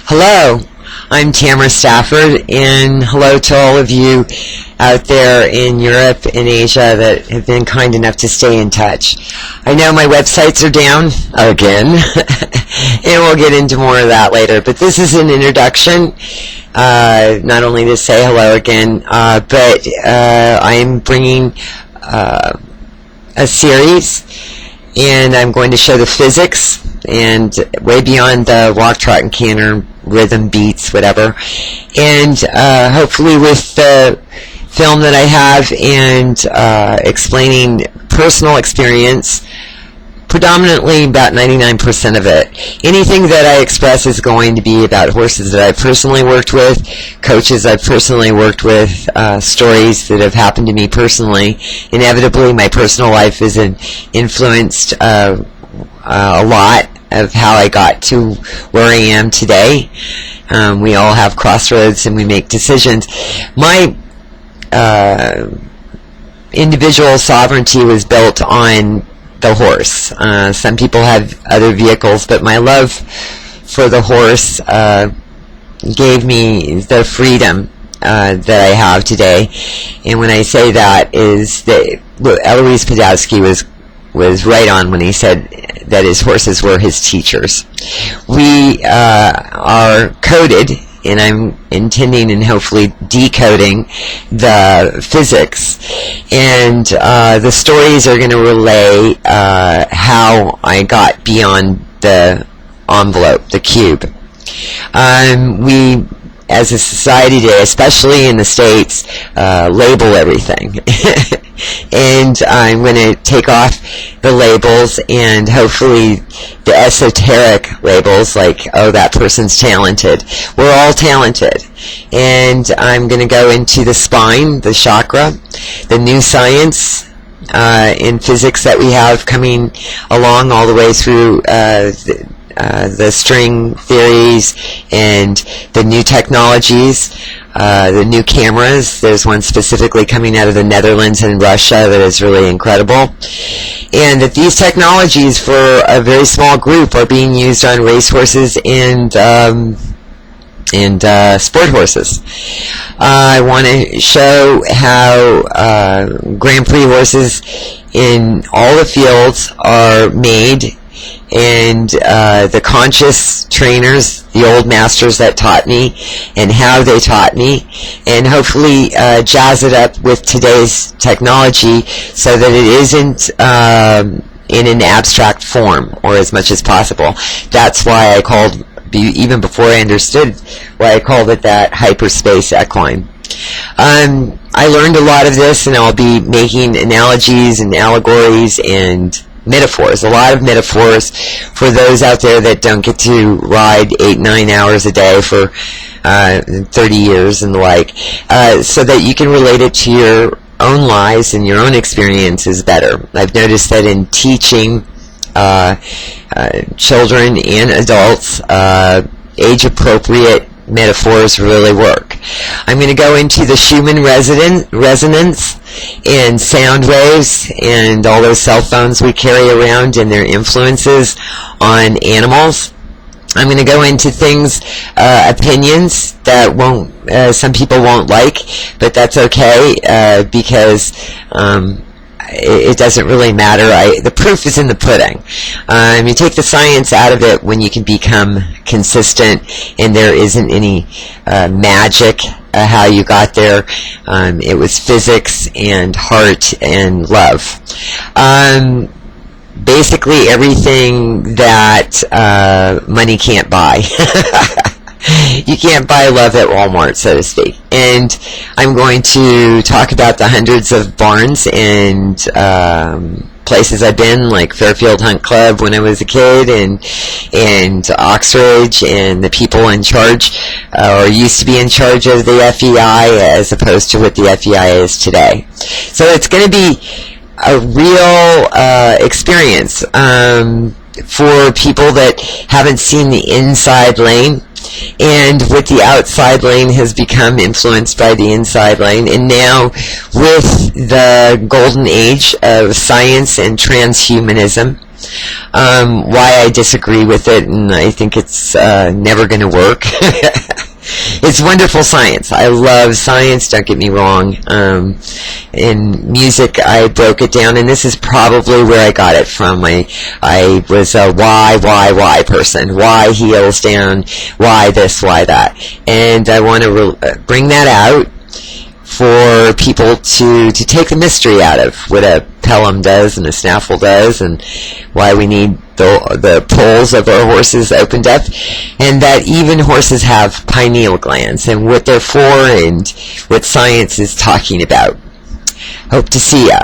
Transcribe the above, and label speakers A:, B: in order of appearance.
A: Hello, I'm Tamara Stafford, and hello to all of you out there in Europe and Asia that have been kind enough to stay in touch. I know my websites are down again, and we'll get into more of that later, but this is an introduction, not only to say hello again, but I'm bringing a series, and I'm going to show the physics and way beyond the walk, trot, and canter, rhythm, beats, whatever, and hopefully with the film that I have and explaining personal experience, predominantly about 99% of it. Anything that I express is going to be about horses that I've personally worked with, coaches I've personally worked with, stories that have happened to me personally. Inevitably, my personal life is influenced a lot of how I got to where I am today. We all have crossroads and we make decisions. My individual sovereignty was built on the horse. Some people have other vehicles, but my love for the horse gave me the freedom that I have today. And when I say that, is that Eloise Podolsky was right on when he said that his horses were his teachers. We are coded, and I'm intending and hopefully decoding the physics, and the stories are going to relay how I got beyond the envelope, the cube. We, as a society today, especially in the States, label everything. And I'm going to take off the labels and hopefully the esoteric labels like, oh, that person's talented. We're all talented. And I'm going to go into the spine, the chakra, the new science in physics that we have coming along all the way through the string theories and the new technologies, the new cameras. There's one specifically coming out of the Netherlands and Russia that is really incredible. And that these technologies for a very small group are being used on racehorses and sport horses. I want to show how Grand Prix horses in all the fields are made, and the conscious trainers, the old masters that taught me, and how they taught me, and hopefully jazz it up with today's technology so that it isn't in an abstract form, or as much as possible. That's why I called, even before I understood why I called it that, Hyperspace Equine. I learned a lot of this, and I'll be making analogies and allegories and metaphors, a lot of metaphors for those out there that don't get to ride 8-9 hours a day for 30 years and the like, so that you can relate it to your own lives and your own experiences better. I've noticed that in teaching children and adults, age-appropriate metaphors really work. I'm going to go into the Schumann resonance and sound waves and all those cell phones we carry around and their influences on animals. I'm going to go into things, opinions that some people won't like, but that's okay, because it doesn't really matter. The proof is in the pudding. You take the science out of it when you can become consistent, and there isn't any magic how you got there. It was physics and heart and love. Basically everything that money can't buy. You can't buy love at Walmart, so to speak. And I'm going to talk about the hundreds of barns and places I've been, like Fairfield Hunt Club when I was a kid, and Oxbridge, and the people in charge, or used to be in charge of the FEI, as opposed to what the FEI is today. So it's going to be a real experience for people that haven't seen the inside lane, and what the outside lane has become influenced by the inside lane. And now with the golden age of science and transhumanism, Why I disagree with it, and I think it's never going to work. It's wonderful science. I love science, don't get me wrong. In music, I broke it down, and this is probably where I got it from. I was a why person. Why heels down, why this, why that. And I want to bring that out for people to take the mystery out of what a pelham does and a snaffle does, and why we need the poles of our horses opened up, and that even horses have pineal glands and what they're for and what science is talking about. Hope to see ya.